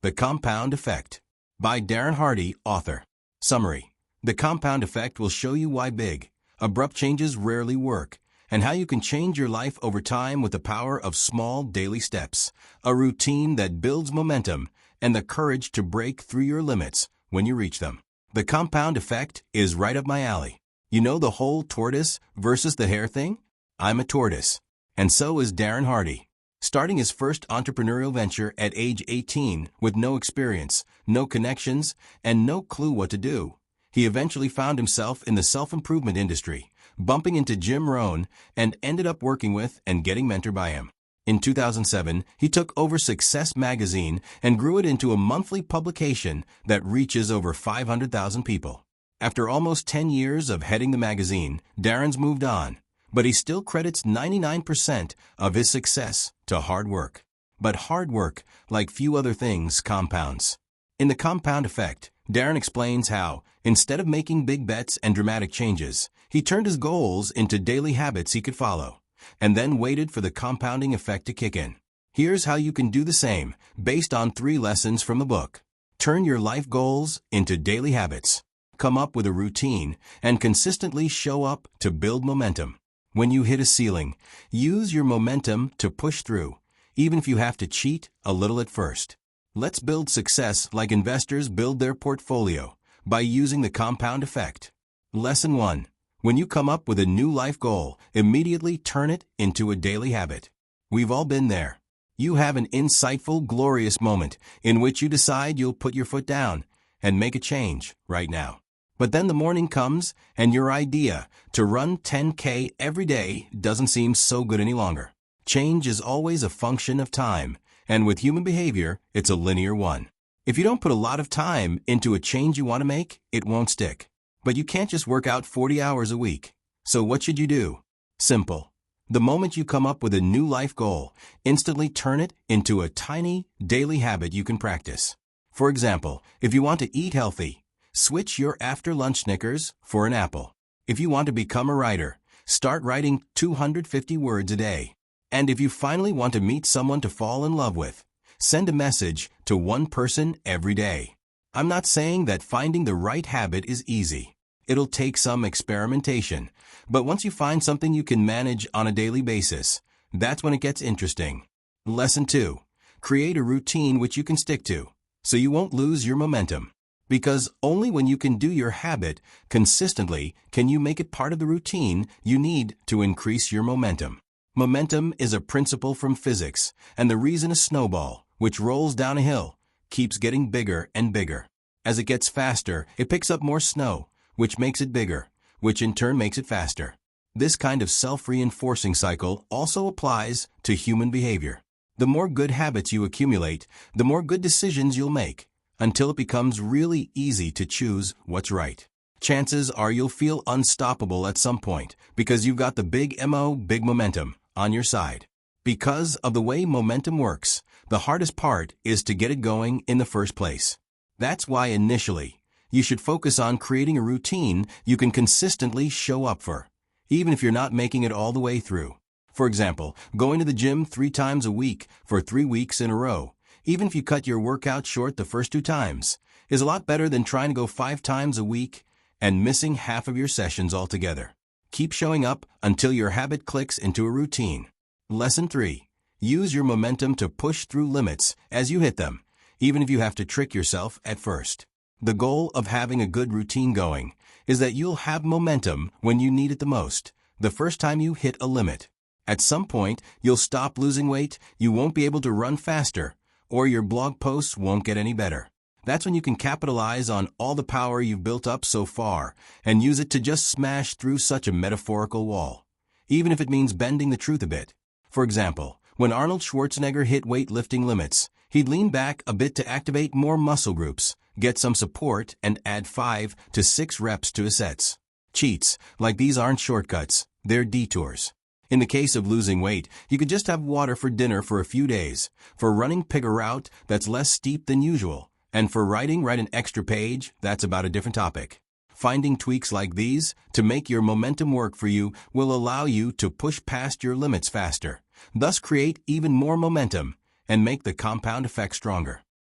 The Compound Effect by Darren Hardy, author. Summary. The compound effect will show you why big, abrupt changes rarely work, and how you can change your life over time with the power of small daily steps, a routine that builds momentum, and the courage to break through your limits when you reach them. The compound effect is right up my alley. You know the whole tortoise versus the hare thing? I'm a tortoise. And so is Darren Hardy. Starting his first entrepreneurial venture at age 18 with no experience, no connections, and no clue what to do, he eventually found himself in the self-improvement industry, bumping into Jim Rohn, and ended up working with and getting mentored by him. In 2007, he took over Success magazine and grew it into a monthly publication that reaches over 500,000 people. After almost 10 years of heading the magazine, Darren's moved on, but he still credits 99% of his success to hard work. But hard work, like few other things, compounds. In The Compound Effect, Darren explains how, instead of making big bets and dramatic changes, he turned his goals into daily habits he could follow, and then waited for the compounding effect to kick in. Here's how you can do the same, based on 3 lessons from the book. Turn your life goals into daily habits. Come up with a routine, and consistently show up to build momentum. When you hit a ceiling, use your momentum to push through, even if you have to cheat a little at first. Let's build success like investors build their portfolio, by using the compound effect. Lesson 1. When you come up with a new life goal, immediately turn it into a daily habit. We've all been there. You have an insightful, glorious moment in which you decide you'll put your foot down and make a change right now. But then the morning comes, and your idea to run 10K every day doesn't seem so good any longer. Change is always a function of time, and with human behavior, it's a linear one. If you don't put a lot of time into a change you want to make, it won't stick. But you can't just work out 40 hours a week. So what should you do? Simple. The moment you come up with a new life goal, instantly turn it into a tiny, daily habit you can practice. For example, if you want to eat healthy, switch your after-lunch Snickers for an apple. If you want to become a writer, start writing 250 words a day. And if you finally want to meet someone to fall in love with, send a message to one person every day. I'm not saying that finding the right habit is easy. It'll take some experimentation. But once you find something you can manage on a daily basis, that's when it gets interesting. Lesson 2. Create a routine which you can stick to, so you won't lose your momentum. Because only when you can do your habit consistently can you make it part of the routine you need to increase your momentum. Momentum is a principle from physics, and the reason a snowball, which rolls down a hill, keeps getting bigger and bigger. As it gets faster, it picks up more snow, which makes it bigger, which in turn makes it faster. This kind of self-reinforcing cycle also applies to human behavior. The more good habits you accumulate, the more good decisions you'll make, until it becomes really easy to choose what's right. Chances are you'll feel unstoppable at some point because you've got the big momentum, on your side. Because of the way momentum works, the hardest part is to get it going in the first place. That's why initially, you should focus on creating a routine you can consistently show up for, even if you're not making it all the way through. For example, going to the gym 3 times a week for 3 weeks in a row, even if you cut your workout short the first 2 times, is a lot better than trying to go 5 times a week and missing half of your sessions altogether. Keep showing up until your habit clicks into a routine. Lesson 3. Use your momentum to push through limits as you hit them, even if you have to trick yourself at first. The goal of having a good routine going is that you'll have momentum when you need it the most, the first time you hit a limit. At some point, you'll stop losing weight, you won't be able to run faster, or your blog posts won't get any better. That's when you can capitalize on all the power you've built up so far and use it to just smash through such a metaphorical wall, even if it means bending the truth a bit. For example, when Arnold Schwarzenegger hit weightlifting limits, he'd lean back a bit to activate more muscle groups, get some support, and add 5 to 6 reps to his sets. Cheats like these aren't shortcuts, they're detours. In the case of losing weight, you could just have water for dinner for a few days. For running, pick a route that's less steep than usual. And for writing, write an extra page that's about a different topic. Finding tweaks like these to make your momentum work for you will allow you to push past your limits faster, thus create even more momentum and make the compound effect stronger.